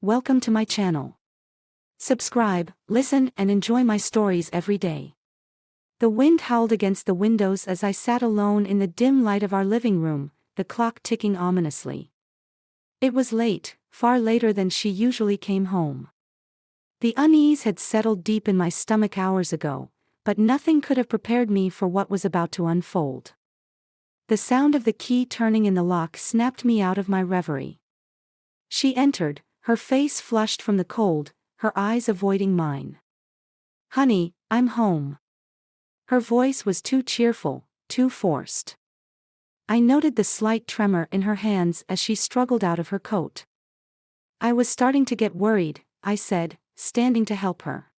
Welcome to my channel. Subscribe, listen, and enjoy my stories every day. The wind howled against the windows as I sat alone in the dim light of our living room, the clock ticking ominously. It was late, far later than she usually came home. The unease had settled deep in my stomach hours ago, but nothing could have prepared me for what was about to unfold. The sound of the key turning in the lock snapped me out of my reverie. She entered, her face flushed from the cold, her eyes avoiding mine. "Honey, I'm home." Her voice was too cheerful, too forced. I noted the slight tremor in her hands as she struggled out of her coat. "I was starting to get worried," I said, standing to help her.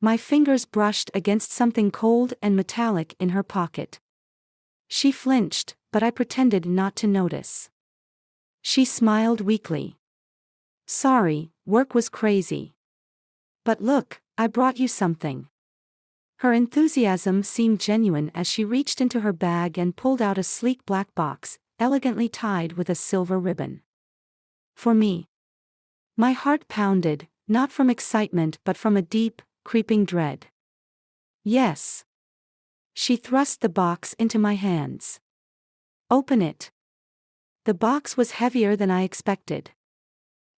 My fingers brushed against something cold and metallic in her pocket. She flinched, but I pretended not to notice. She smiled weakly. "Sorry, work was crazy. But look, I brought you something." Her enthusiasm seemed genuine as she reached into her bag and pulled out a sleek black box, elegantly tied with a silver ribbon. "For me." My heart pounded, not from excitement but from a deep, creeping dread. "Yes." She thrust the box into my hands. "Open it." The box was heavier than I expected.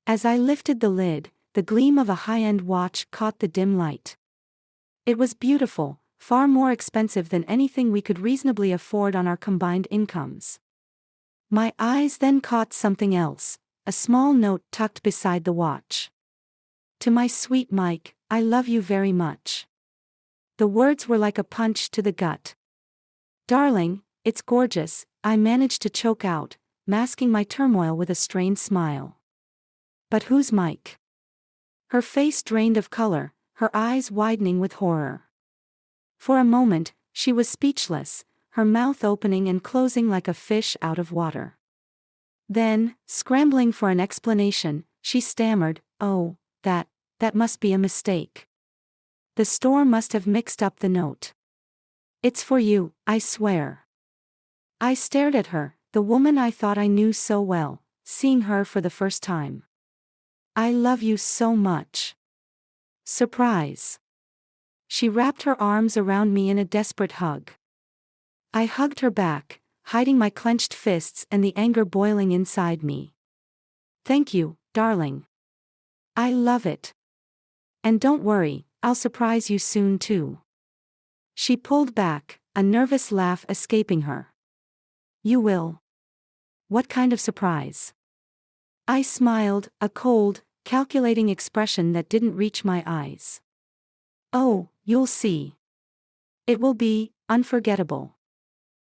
As I lifted the lid, the gleam of a high-end watch caught the dim light. It was beautiful, far more expensive than anything we could reasonably afford on our combined incomes. My eyes then caught something else, a small note tucked beside the watch. "To my sweet Mike, I love you very much." The words were like a punch to the gut. "Darling, it's gorgeous," I managed to choke out, masking my turmoil with a strained smile. "But who's Mike?" Her face drained of color, her eyes widening with horror. For a moment, she was speechless, her mouth opening and closing like a fish out of water. Then, scrambling for an explanation, she stammered, "Oh, that must be a mistake. The store must have mixed up the note. It's for you, I swear." I stared at her, the woman I thought I knew so well, seeing her for the first time. "I love you so much." Surprise. She wrapped her arms around me in a desperate hug. I hugged her back, hiding my clenched fists and the anger boiling inside me. "Thank you, darling. I love it. And don't worry, I'll surprise you soon too." She pulled back, a nervous laugh escaping her. "You will? What kind of surprise?" I smiled, a cold, calculating expression that didn't reach my eyes. "Oh, you'll see. It will be unforgettable."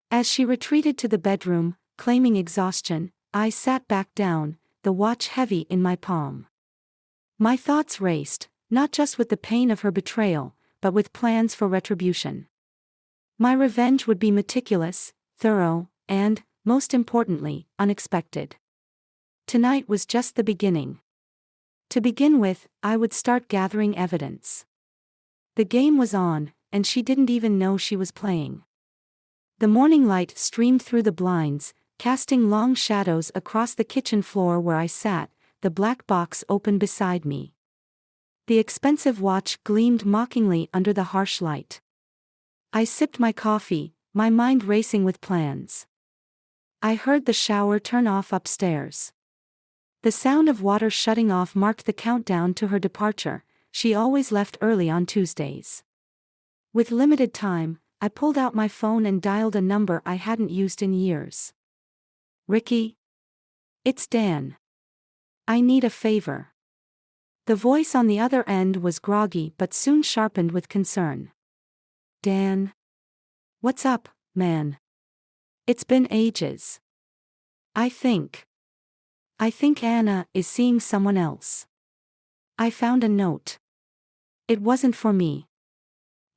As she retreated to the bedroom, claiming exhaustion, I sat back down, the watch heavy in my palm. My thoughts raced, not just with the pain of her betrayal, but with plans for retribution. My revenge would be meticulous, thorough, and, most importantly, unexpected. Tonight was just the beginning. To begin with, I would start gathering evidence. The game was on, and she didn't even know she was playing. The morning light streamed through the blinds, casting long shadows across the kitchen floor where I sat, the black box open beside me. The expensive watch gleamed mockingly under the harsh light. I sipped my coffee, my mind racing with plans. I heard the shower turn off upstairs. The sound of water shutting off marked the countdown to her departure. She always left early on Tuesdays. With limited time, I pulled out my phone and dialed a number I hadn't used in years. "Ricky? It's Dan. I need a favor." The voice on the other end was groggy but soon sharpened with concern. "Dan? What's up, man? It's been ages. I think Anna is seeing someone else. I found a note. It wasn't for me."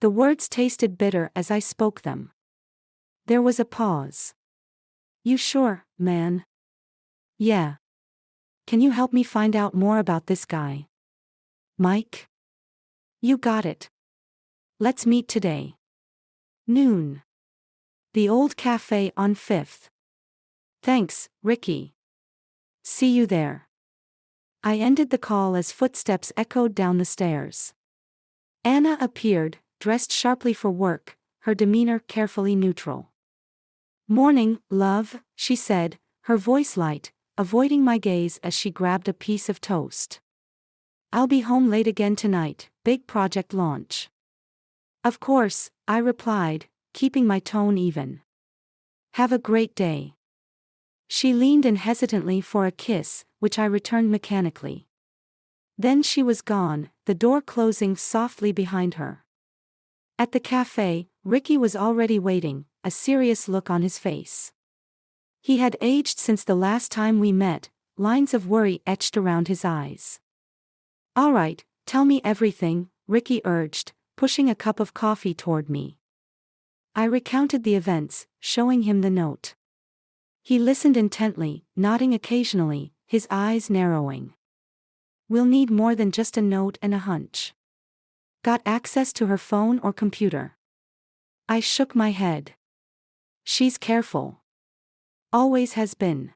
The words tasted bitter as I spoke them. There was a pause. "You sure, man?" "Yeah. Can you help me find out more about this guy? Mike?" "You got it. Let's meet today. Noon. The old cafe on 5th. Thanks, Ricky. See you there." I ended the call as footsteps echoed down the stairs. Anna appeared, dressed sharply for work, her demeanor carefully neutral. "Morning, love," she said, her voice light, avoiding my gaze as she grabbed a piece of toast. "I'll be home late again tonight, big project launch." "Of course," I replied, keeping my tone even. "Have a great day." She leaned in hesitantly for a kiss, which I returned mechanically. Then she was gone, the door closing softly behind her. At the cafe, Ricky was already waiting, a serious look on his face. He had aged since the last time we met, lines of worry etched around his eyes. "All right, tell me everything," Ricky urged, pushing a cup of coffee toward me. I recounted the events, showing him the note. He listened intently, nodding occasionally, his eyes narrowing. "We'll need more than just a note and a hunch. Got access to her phone or computer?" I shook my head. "She's careful. Always has been."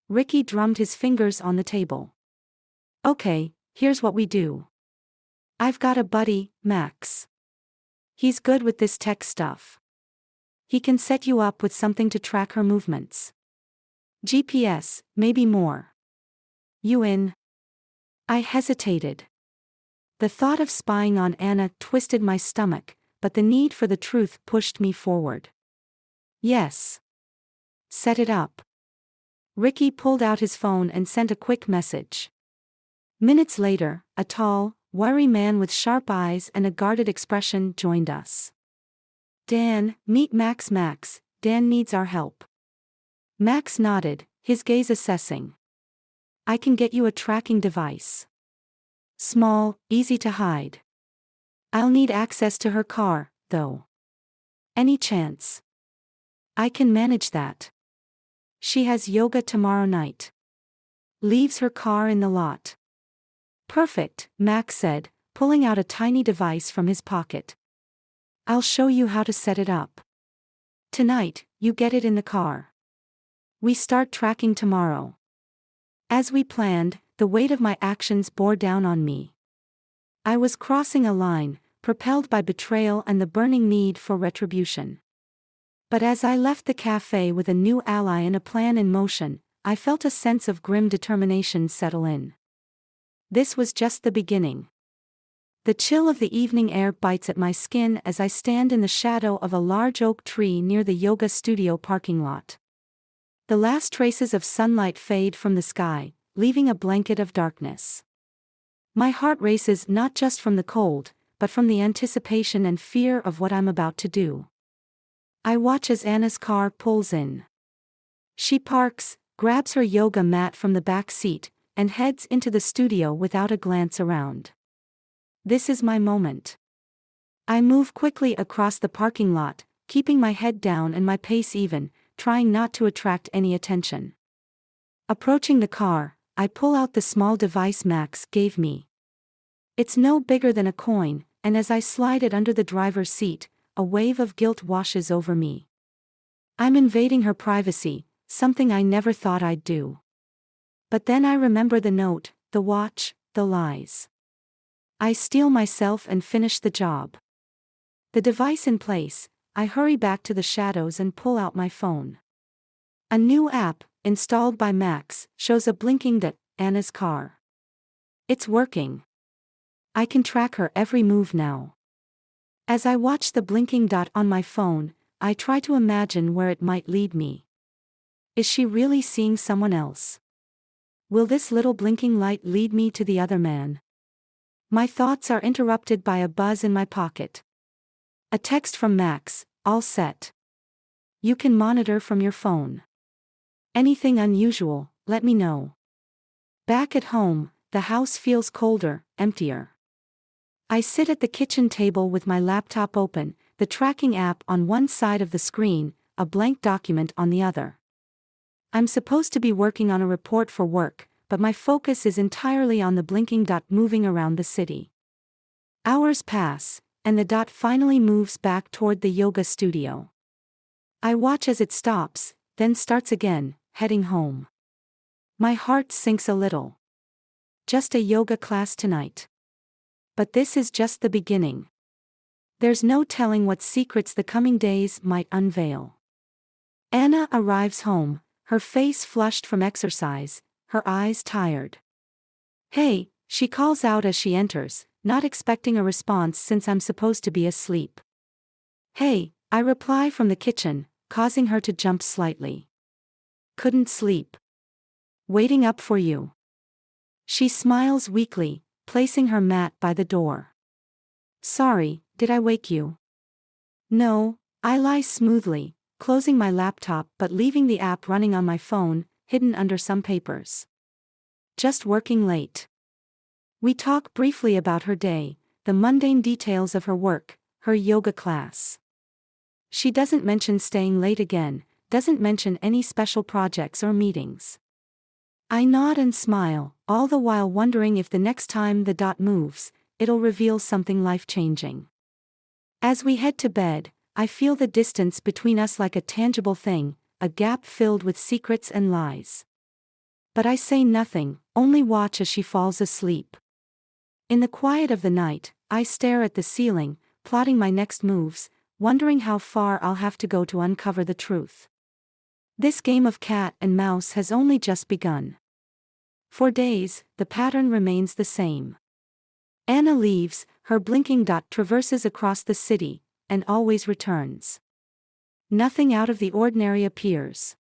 Ricky drummed his fingers on the table. "Okay, here's what we do. I've got a buddy, Max. He's good with this tech stuff. He can set you up with something to track her movements. GPS, maybe more. You in?" I hesitated. The thought of spying on Anna twisted my stomach, but the need for the truth pushed me forward. "Yes. Set it up." Ricky pulled out his phone and sent a quick message. Minutes later, a tall, wiry man with sharp eyes and a guarded expression joined us. "Dan, meet Max. Dan needs our help." Max nodded, his gaze assessing. "I can get you a tracking device. Small, easy to hide. I'll need access to her car, though." "Any chance?" "I can manage that. She has yoga tomorrow night. Leaves her car in the lot." "Perfect," Max said, pulling out a tiny device from his pocket. "I'll show you how to set it up. Tonight, you get it in the car. We start tracking tomorrow." As we planned, the weight of my actions bore down on me. I was crossing a line, propelled by betrayal and the burning need for retribution. But as I left the cafe with a new ally and a plan in motion, I felt a sense of grim determination settle in. This was just the beginning. The chill of the evening air bites at my skin as I stand in the shadow of a large oak tree near the yoga studio parking lot. The last traces of sunlight fade from the sky, leaving a blanket of darkness. My heart races not just from the cold, but from the anticipation and fear of what I'm about to do. I watch as Anna's car pulls in. She parks, grabs her yoga mat from the back seat, and heads into the studio without a glance around. This is my moment. I move quickly across the parking lot, keeping my head down and my pace even, trying not to attract any attention. Approaching the car, I pull out the small device Max gave me. It's no bigger than a coin, and as I slide it under the driver's seat, a wave of guilt washes over me. I'm invading her privacy, something I never thought I'd do. But then I remember the note, the watch, the lies. I steel myself and finish the job. The device in place, I hurry back to the shadows and pull out my phone. A new app, installed by Max, shows a blinking dot, Anna's car. It's working. I can track her every move now. As I watch the blinking dot on my phone, I try to imagine where it might lead me. Is she really seeing someone else? Will this little blinking light lead me to the other man? My thoughts are interrupted by a buzz in my pocket. A text from Max, all set. You can monitor from your phone. Anything unusual, let me know. Back at home, the house feels colder, emptier. I sit at the kitchen table with my laptop open, the tracking app on one side of the screen, a blank document on the other. I'm supposed to be working on a report for work, but my focus is entirely on the blinking dot moving around the city. Hours pass, and the dot finally moves back toward the yoga studio. I watch as it stops, then starts again, heading home. My heart sinks a little. Just a yoga class tonight. But this is just the beginning. There's no telling what secrets the coming days might unveil. Anna arrives home, her face flushed from exercise, her eyes tired. "Hey," she calls out as she enters, not expecting a response since I'm supposed to be asleep. "Hey," I reply from the kitchen, causing her to jump slightly. "Couldn't sleep. Waiting up for you." She smiles weakly, placing her mat by the door. "Sorry, did I wake you?" "No," I lie smoothly, closing my laptop but leaving the app running on my phone, hidden under some papers. "Just working late." We talk briefly about her day, the mundane details of her work, her yoga class. She doesn't mention staying late again, doesn't mention any special projects or meetings. I nod and smile, all the while wondering if the next time the dot moves, it'll reveal something life-changing. As we head to bed, I feel the distance between us like a tangible thing, a gap filled with secrets and lies. But I say nothing, only watch as she falls asleep. In the quiet of the night, I stare at the ceiling, plotting my next moves, wondering how far I'll have to go to uncover the truth. This game of cat and mouse has only just begun. For days, the pattern remains the same. Anna leaves, her blinking dot traverses across the city, and always returns. Nothing out of the ordinary appears.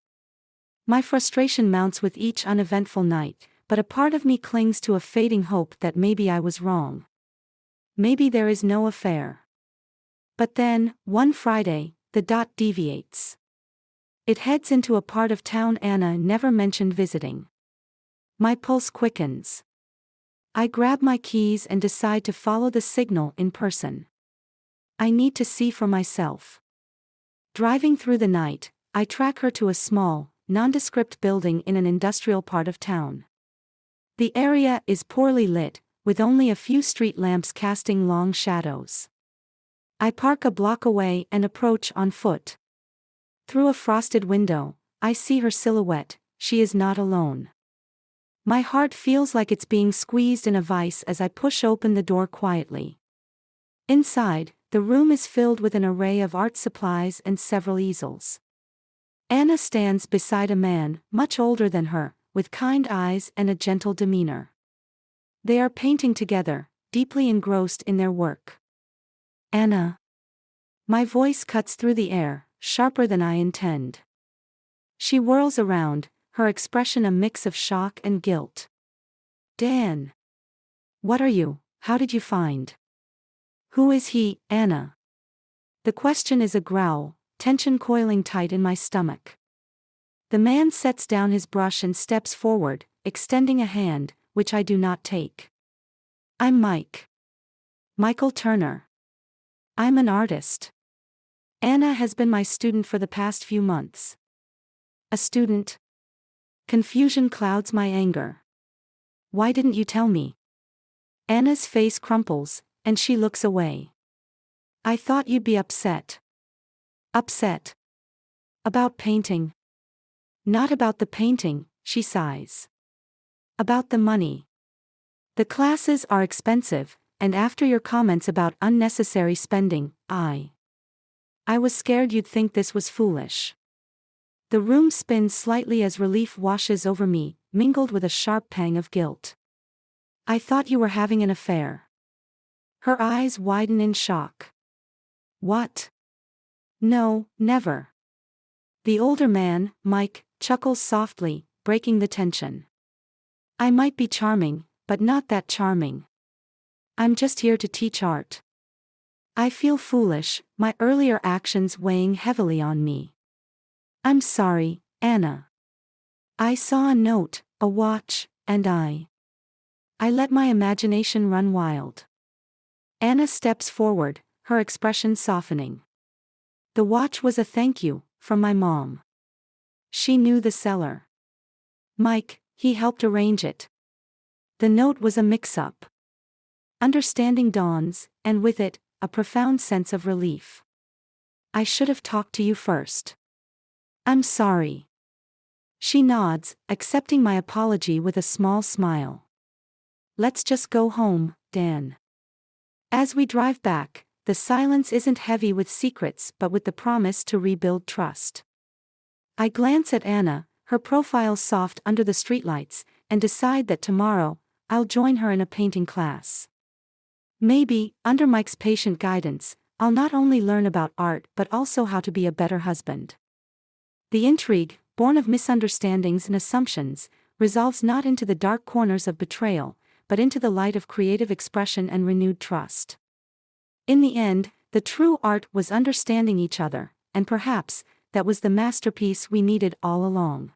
My frustration mounts with each uneventful night, but a part of me clings to a fading hope that maybe I was wrong. Maybe there is no affair. But then, one Friday, the dot deviates. It heads into a part of town Anna never mentioned visiting. My pulse quickens. I grab my keys and decide to follow the signal in person. I need to see for myself. Driving through the night, I track her to a small, nondescript building in an industrial part of town. The area is poorly lit, with only a few street lamps casting long shadows. I park a block away and approach on foot. Through a frosted window, I see her silhouette. She is not alone. My heart feels like it's being squeezed in a vice as I push open the door quietly. Inside, the room is filled with an array of art supplies and several easels. Anna stands beside a man, much older than her, with kind eyes and a gentle demeanor. They are painting together, deeply engrossed in their work. "Anna." My voice cuts through the air, sharper than I intend. She whirls around, her expression a mix of shock and guilt. "Dan. What are you? How did you find? Who is he, Anna?" The question is a growl, tension coiling tight in my stomach. The man sets down his brush and steps forward, extending a hand, which I do not take. "I'm Mike. Michael Turner. I'm an artist. Anna has been my student for the past few months." "A student?" Confusion clouds my anger. "Why didn't you tell me?" Anna's face crumples, and she looks away. "I thought you'd be upset." "Upset? About painting?" "Not about the painting," she sighs. "About the money. The classes are expensive, and after your comments about unnecessary spending, I was scared you'd think this was foolish." The room spins slightly as relief washes over me, mingled with a sharp pang of guilt. "I thought you were having an affair." Her eyes widen in shock. "What? No, never." The older man, Mike, chuckles softly, breaking the tension. "I might be charming, but not that charming. I'm just here to teach art." I feel foolish, my earlier actions weighing heavily on me. "I'm sorry, Anna. I saw a note, a watch, and I let my imagination run wild." Anna steps forward, her expression softening. "The watch was a thank you, from my mom. She knew the seller. Mike, he helped arrange it. The note was a mix-up." Understanding dawns, and with it, a profound sense of relief. "I should have talked to you first. I'm sorry." She nods, accepting my apology with a small smile. Let's just go home, Dan. As we drive back, the silence isn't heavy with secrets but with the promise to rebuild trust. I glance at Anna, her profile soft under the streetlights, and decide that tomorrow, I'll join her in a painting class. Maybe, under Mike's patient guidance, I'll not only learn about art but also how to be a better husband. The intrigue, born of misunderstandings and assumptions, resolves not into the dark corners of betrayal, but into the light of creative expression and renewed trust. In the end, the true art was understanding each other, and perhaps, that was the masterpiece we needed all along.